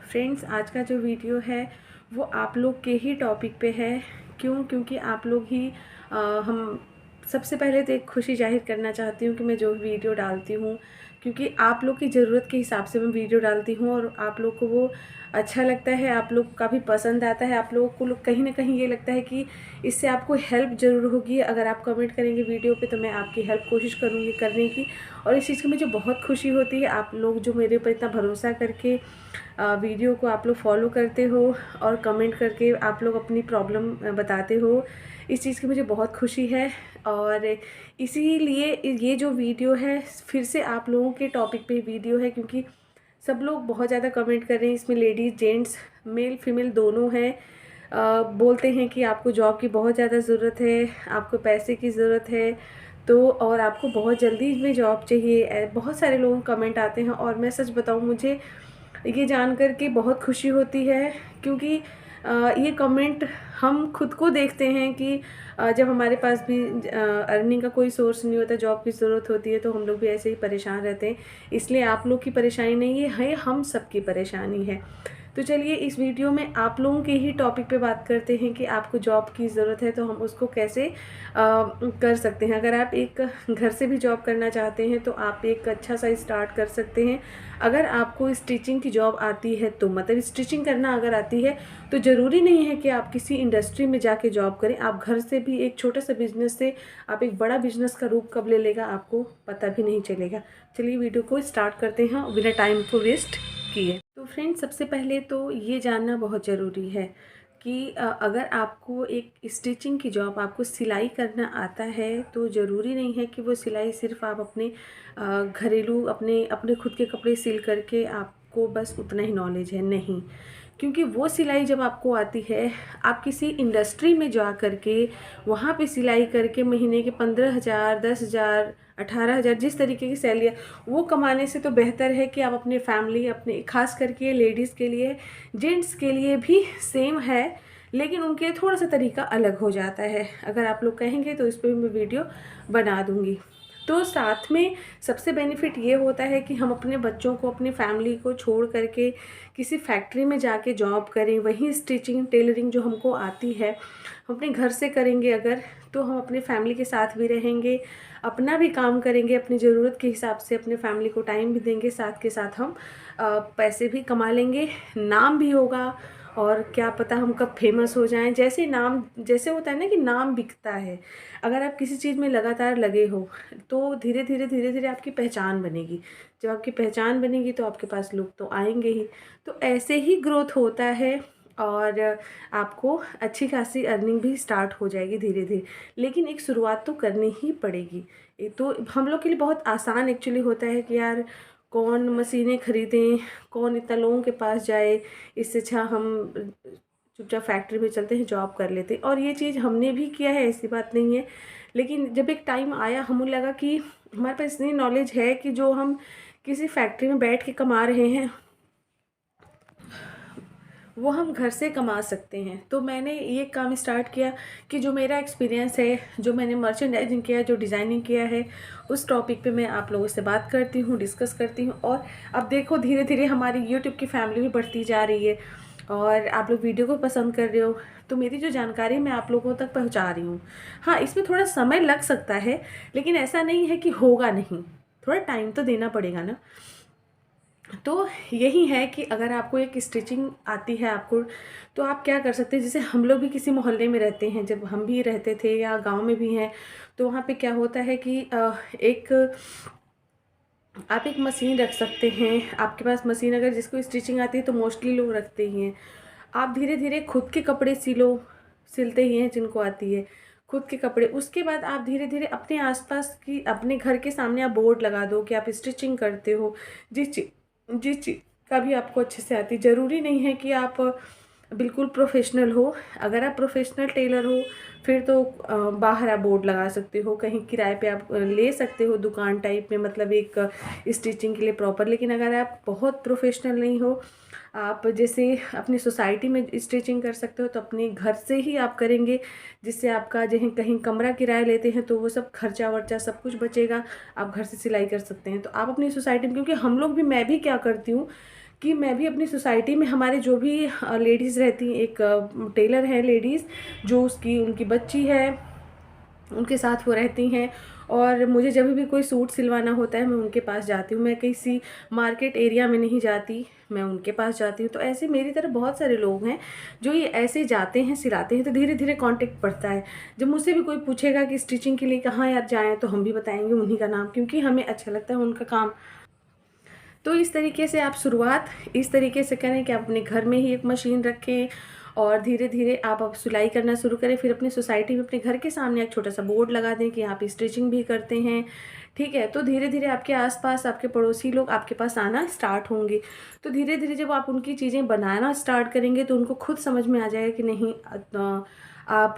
Friends, आज का जो वीडियो है वो आप लोग के ही टॉपिक पे है। क्योंकि आप लोग ही हम सबसे पहले तो एक खुशी जाहिर करना चाहती हूँ कि मैं जो वीडियो डालती हूँ, क्योंकि आप लोग की ज़रूरत के हिसाब से मैं वीडियो डालती हूँ और आप लोग को वो अच्छा लगता है, आप लोग का भी पसंद आता है। आप लोगों को कहीं ना कहीं ये लगता है कि इससे आपको हेल्प ज़रूर होगी। अगर आप कमेंट करेंगे वीडियो पे तो मैं आपकी हेल्प कोशिश करूँगी करने की, और इस चीज़ की मुझे बहुत खुशी होती है। आप लोग जो मेरे ऊपर इतना भरोसा करके वीडियो को आप लोग फॉलो करते हो और कमेंट करके आप लोग अपनी प्रॉब्लम बताते हो, इस चीज़ की मुझे बहुत खुशी है। और इसीलिए ये जो वीडियो है फिर से आप लोगों के टॉपिक पे वीडियो है, क्योंकि सब लोग बहुत ज़्यादा कमेंट कर रहे हैं। इसमें लेडीज़ जेंट्स मेल फीमेल दोनों हैं। बोलते हैं कि आपको जॉब की बहुत ज़्यादा ज़रूरत है, आपको पैसे की ज़रूरत है, तो और आपको बहुत जल्दी में जॉब चाहिए। बहुत सारे लोगों के कमेंट आते हैं और मैं सच बताऊं, मुझे ये जानकर के बहुत खुशी होती है, क्योंकि ये कमेंट हम खुद को देखते हैं कि जब हमारे पास भी अर्निंग का कोई सोर्स नहीं होता, जॉब की ज़रूरत होती है, तो हम लोग भी ऐसे ही परेशान रहते हैं। इसलिए आप लोग की परेशानी नहीं है, हम सब की परेशानी है। तो चलिए इस वीडियो में आप लोगों के ही टॉपिक पे बात करते हैं कि आपको जॉब की ज़रूरत है तो हम उसको कैसे कर सकते हैं। अगर आप एक घर से भी जॉब करना चाहते हैं तो आप एक अच्छा सा स्टार्ट कर सकते हैं। अगर आपको स्टिचिंग की जॉब आती है तो मतलब स्टिचिंग करना अगर आती है तो ज़रूरी नहीं है कि आप किसी इंडस्ट्री में जाके जॉब करें। आप घर से भी एक छोटा सा बिजनेस से आप एक बड़ा बिजनेस का रूप कब ले लेगा आपको पता भी नहीं चलेगा। चलिए वीडियो को स्टार्ट करते हैं बिना टाइम को वेस्ट किए। तो फ्रेंड्स, सबसे पहले तो ये जानना बहुत ज़रूरी है कि अगर आपको एक स्टिचिंग की जॉब, आपको सिलाई करना आता है, तो ज़रूरी नहीं है कि वो सिलाई सिर्फ आप अपने घरेलू अपने अपने खुद के कपड़े सिल करके आपको बस उतना ही नॉलेज है, नहीं। क्योंकि वो सिलाई जब आपको आती है, आप किसी इंडस्ट्री में जा करके वहाँ पे सिलाई करके महीने के 15,000, 10,000, 18,000 जिस तरीके की सैलरी वो कमाने से तो बेहतर है कि आप अपने फैमिली, अपने खास करके लेडीज़ के लिए, जेंट्स के लिए भी सेम है, लेकिन उनके थोड़ा सा तरीका अलग हो जाता है। अगर आप लोग कहेंगे तो इस पर भी मैं वीडियो बना दूँगी। तो साथ में सबसे बेनिफिट ये होता है कि हम अपने बच्चों को, अपनी फैमिली को छोड़ करके किसी फैक्ट्री में जाके जॉब करें, वहीं स्टिचिंग टेलरिंग जो हमको आती है हम अपने घर से करेंगे अगर, तो हम अपने फैमिली के साथ भी रहेंगे, अपना भी काम करेंगे, अपनी ज़रूरत के हिसाब से अपने फैमिली को टाइम भी देंगे, साथ के साथ हम पैसे भी कमा लेंगे, नाम भी होगा। और क्या पता हम कब फेमस हो जाएं। जैसे नाम, जैसे होता है ना कि नाम बिकता है, अगर आप किसी चीज़ में लगातार लगे हो तो धीरे धीरे आपकी पहचान बनेगी। जब आपकी पहचान बनेगी तो आपके पास लोग तो आएंगे ही। तो ऐसे ही ग्रोथ होता है और आपको अच्छी खासी अर्निंग भी स्टार्ट हो जाएगी धीरे धीरे। लेकिन एक शुरुआत तो करनी ही पड़ेगी। ये तो हम लोग के लिए बहुत आसान एक्चुअली होता है कि यार कौन मशीनें खरीदें, कौन इतना लोगों के पास जाए, इससे अच्छा हम चुपचाप फैक्ट्री में चलते हैं, जॉब कर लेते हैं। और ये चीज़ हमने भी किया है, ऐसी बात नहीं है। लेकिन जब एक टाइम आया हमें लगा कि हमारे पास इतनी नॉलेज है कि जो हम किसी फैक्ट्री में बैठ के कमा रहे हैं वो हम घर से कमा सकते हैं। तो मैंने ये काम स्टार्ट किया कि जो मेरा एक्सपीरियंस है, जो मैंने मर्चेंडाइजिंग किया, जो डिज़ाइनिंग किया है, उस टॉपिक पे मैं आप लोगों से बात करती हूँ, डिस्कस करती हूँ। और अब देखो धीरे धीरे हमारी यूट्यूब की फैमिली भी बढ़ती जा रही है और आप लोग वीडियो को पसंद कर रहे हो, तो मेरी जो जानकारी मैं आप लोगों तक पहुँचा रही हूँ। हाँ, इसमें थोड़ा समय लग सकता है, लेकिन ऐसा नहीं है कि होगा नहीं, थोड़ा टाइम तो देना पड़ेगा ना। तो यही है कि अगर आपको एक स्टिचिंग आती है आपको, तो आप क्या कर सकते हैं। जैसे हम लोग भी किसी मोहल्ले में रहते हैं, जब हम भी रहते थे या गांव में भी हैं, तो वहाँ पे क्या होता है कि एक आप एक मशीन रख सकते हैं। आपके पास मशीन अगर जिसको स्टिचिंग आती है तो मोस्टली लोग रखते ही हैं। आप धीरे धीरे खुद के कपड़े सिलते ही हैं जिनको आती है खुद के कपड़े। उसके बाद आप धीरे धीरे अपने आसपास की, अपने घर के सामने आप बोर्ड लगा दो कि आप स्टिचिंग करते हो। जिस चीज़ का भी आपको अच्छे से आती, ज़रूरी नहीं है कि आप बिल्कुल प्रोफेशनल हो। अगर आप प्रोफेशनल टेलर हो फिर तो बाहर आप बोर्ड लगा सकते हो, कहीं किराए पे आप ले सकते हो दुकान टाइप में, मतलब एक स्टिचिंग के लिए प्रॉपर। लेकिन अगर आप बहुत प्रोफेशनल नहीं हो, आप जैसे अपनी सोसाइटी में स्टिचिंग कर सकते हो, तो अपने घर से ही आप करेंगे, जिससे आपका जहाँ कहीं कमरा किराया लेते हैं तो वो सब खर्चा वर्चा सब कुछ बचेगा, आप घर से सिलाई कर सकते हैं। तो आप अपनी सोसाइटी में, क्योंकि हम लोग भी, मैं भी क्या करती हूँ कि मैं भी अपनी सोसाइटी में हमारे जो भी लेडीज़ रहती हैं, एक टेलर है लेडीज़ जो उनकी बच्ची है, उनके साथ वो रहती हैं, और मुझे जब भी कोई सूट सिलवाना होता है मैं उनके पास जाती हूँ। मैं किसी मार्केट एरिया में नहीं जाती, मैं उनके पास जाती हूँ। तो ऐसे मेरी तरह बहुत सारे लोग हैं जो ये ऐसे जाते हैं, सिलाते हैं, तो धीरे धीरे कांटेक्ट बढ़ता है। जब मुझसे भी कोई पूछेगा कि स्टिचिंग के लिए कहाँ यार जाएँ, तो हम भी बताएंगे उन्हीं का नाम, क्योंकि हमें अच्छा लगता है उनका काम। तो इस तरीके से आप शुरुआत इस तरीके से करें कि आप अपने घर में ही एक मशीन रखें और धीरे धीरे आप अब सिलाई करना शुरू करें। फिर अपनी सोसाइटी में अपने घर के सामने एक छोटा सा बोर्ड लगा दें कि आप स्टिचिंग भी करते हैं, ठीक है। तो धीरे धीरे आपके आसपास आपके पड़ोसी लोग आपके पास आना स्टार्ट होंगे। तो धीरे धीरे जब आप उनकी चीज़ें बनाना स्टार्ट करेंगे तो उनको खुद समझ में आ जाएगा कि नहीं आप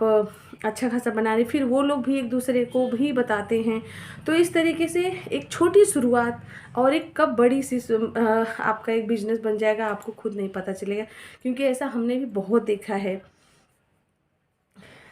अच्छा खासा बना रहे। फिर वो लोग भी एक दूसरे को भी बताते हैं। तो इस तरीके से एक छोटी शुरुआत और एक कब बड़ी सी आपका एक बिजनेस बन जाएगा आपको खुद नहीं पता चलेगा, क्योंकि ऐसा हमने भी बहुत देखा है।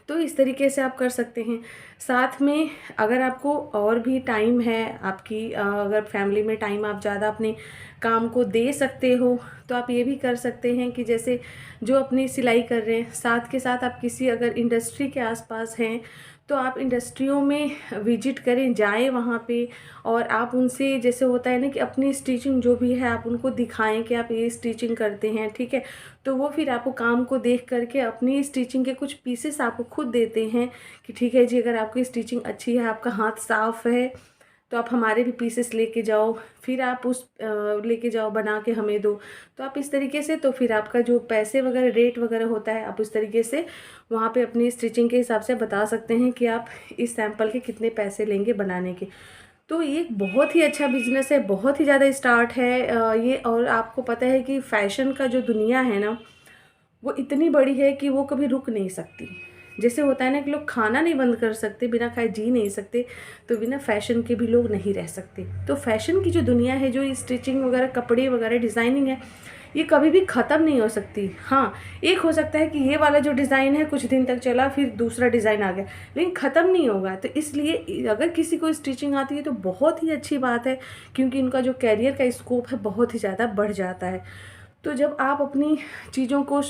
तो इस तरीके से आप कर सकते हैं। साथ में अगर आपको और भी टाइम है, आपकी अगर फैमिली में टाइम आप ज़्यादा अपने काम को दे सकते हो, तो आप ये भी कर सकते हैं कि जैसे जो अपनी सिलाई कर रहे हैं, साथ के साथ आप किसी अगर इंडस्ट्री के आसपास हैं तो आप इंडस्ट्रियों में विजिट करें, जाएं वहाँ पे, और आप उनसे जैसे होता है ना कि अपनी स्टिचिंग जो भी है आप उनको दिखाएं कि आप ये स्टिचिंग करते हैं, ठीक है। तो वो फिर आपको काम को देख करके अपनी स्टिचिंग के कुछ पीसेस आपको खुद देते हैं कि ठीक है जी, अगर आपकी स्टिचिंग अच्छी है, आपका हाथ साफ़ है, तो आप हमारे भी पीसेस लेके जाओ, फिर आप उस लेके जाओ, बना के हमें दो। तो आप इस तरीके से, तो फिर आपका जो पैसे वगैरह रेट वगैरह होता है आप उस तरीके से वहाँ पे अपनी स्टिचिंग के हिसाब से बता सकते हैं कि आप इस सैंपल के कितने पैसे लेंगे बनाने के। तो ये एक बहुत ही अच्छा बिजनेस है, बहुत ही ज़्यादा स्टार्ट है ये। और आपको पता है कि फ़ैशन का जो दुनिया है ना, वो इतनी बड़ी है कि वो कभी रुक नहीं सकती। जैसे होता है ना कि लोग खाना नहीं बंद कर सकते, बिना खाए जी नहीं सकते, तो बिना फ़ैशन के भी लोग नहीं रह सकते। तो फ़ैशन की जो दुनिया है, जो स्टिचिंग वगैरह, कपड़े वगैरह, डिज़ाइनिंग है, ये कभी भी ख़त्म नहीं हो सकती। हाँ, एक हो सकता है कि ये वाला जो डिज़ाइन है कुछ दिन तक चला, फिर दूसरा डिज़ाइन आ गया, लेकिन ख़त्म नहीं होगा। तो इसलिए अगर किसी को स्टिचिंग आती है तो बहुत ही अच्छी बात है, क्योंकि इनका जो कैरियर का स्कोप है बहुत ही ज़्यादा बढ़ जाता है। तो जब आप अपनी चीज़ों को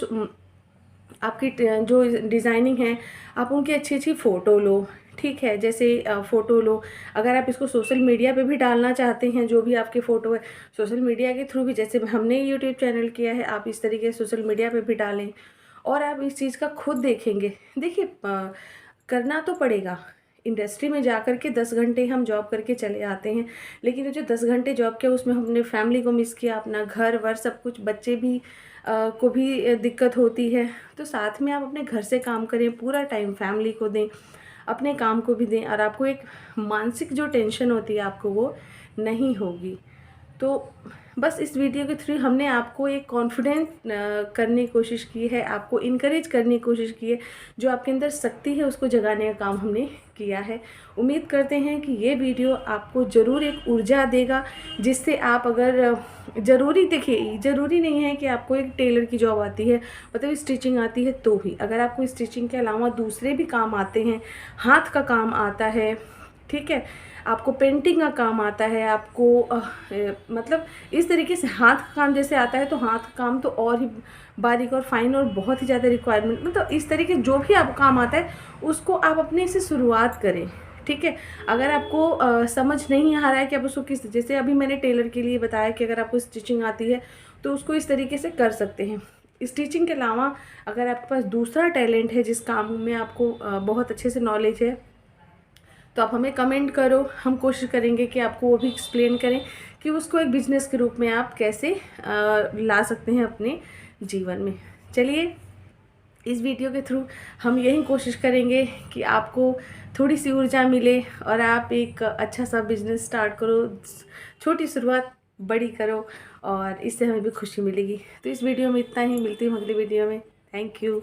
आपकी जो डिज़ाइनिंग है, आप उनकी अच्छी अच्छी फ़ोटो लो, ठीक है। जैसे फ़ोटो लो, अगर आप इसको सोशल मीडिया पे भी डालना चाहते हैं, जो भी आपकी फ़ोटो है सोशल मीडिया के थ्रू भी, जैसे हमने यूट्यूब चैनल किया है, आप इस तरीके से सोशल मीडिया पे भी डालें। और आप इस चीज़ का खुद देखेंगे। देखिए करना तो पड़ेगा। इंडस्ट्री में जा कर के 10 घंटे हम जॉब करके चले आते हैं, लेकिन ये जो 10 घंटे जॉब किया उसमें हमने फैमिली को मिस किया, अपना घर वर सब कुछ, बच्चे भी को भी दिक्कत होती है। तो साथ में आप अपने घर से काम करें, पूरा टाइम फैमिली को दें, अपने काम को भी दें, और आपको एक मानसिक जो टेंशन होती है आपको वो नहीं होगी। तो बस इस वीडियो के थ्रू हमने आपको एक कॉन्फिडेंस करने की कोशिश की है, आपको इनकरेज करने की कोशिश की है, जो आपके अंदर शक्ति है उसको जगाने का काम हमने किया है। उम्मीद करते हैं कि ये वीडियो आपको ज़रूर एक ऊर्जा देगा, जिससे आप अगर ज़रूरी, देखिए ज़रूरी नहीं है कि आपको एक टेलर की जॉब आती है, मतलब स्टिचिंग आती है तो ही। अगर आपको स्टिचिंग के अलावा दूसरे भी काम आते हैं, हाथ का काम आता है, ठीक है, आपको पेंटिंग का काम आता है, आपको मतलब इस तरीके से हाथ का काम जैसे आता है, तो हाथ का काम तो और ही बारीक और फाइन और बहुत ही ज़्यादा रिक्वायरमेंट, मतलब इस तरीके जो भी आपको काम आता है उसको आप अपने से शुरुआत करें, ठीक है। अगर आपको समझ नहीं आ रहा है कि आप उसको किस, जैसे अभी मैंने टेलर के लिए बताया कि अगर आपको स्टिचिंग आती है तो उसको इस तरीके से कर सकते हैं। स्टिचिंग के अलावा अगर आपके पास दूसरा टैलेंट है जिस काम में आपको बहुत अच्छे से नॉलेज है, तो आप हमें कमेंट करो, हम कोशिश करेंगे कि आपको वो भी एक्सप्लेन करें कि उसको एक बिज़नेस के रूप में आप कैसे ला सकते हैं अपने जीवन में। चलिए, इस वीडियो के थ्रू हम यही कोशिश करेंगे कि आपको थोड़ी सी ऊर्जा मिले और आप एक अच्छा सा बिज़नेस स्टार्ट करो, छोटी शुरुआत बड़ी करो, और इससे हमें भी खुशी मिलेगी। तो इस वीडियो में इतना ही, मिलती हूँ अगली वीडियो में। Thank you.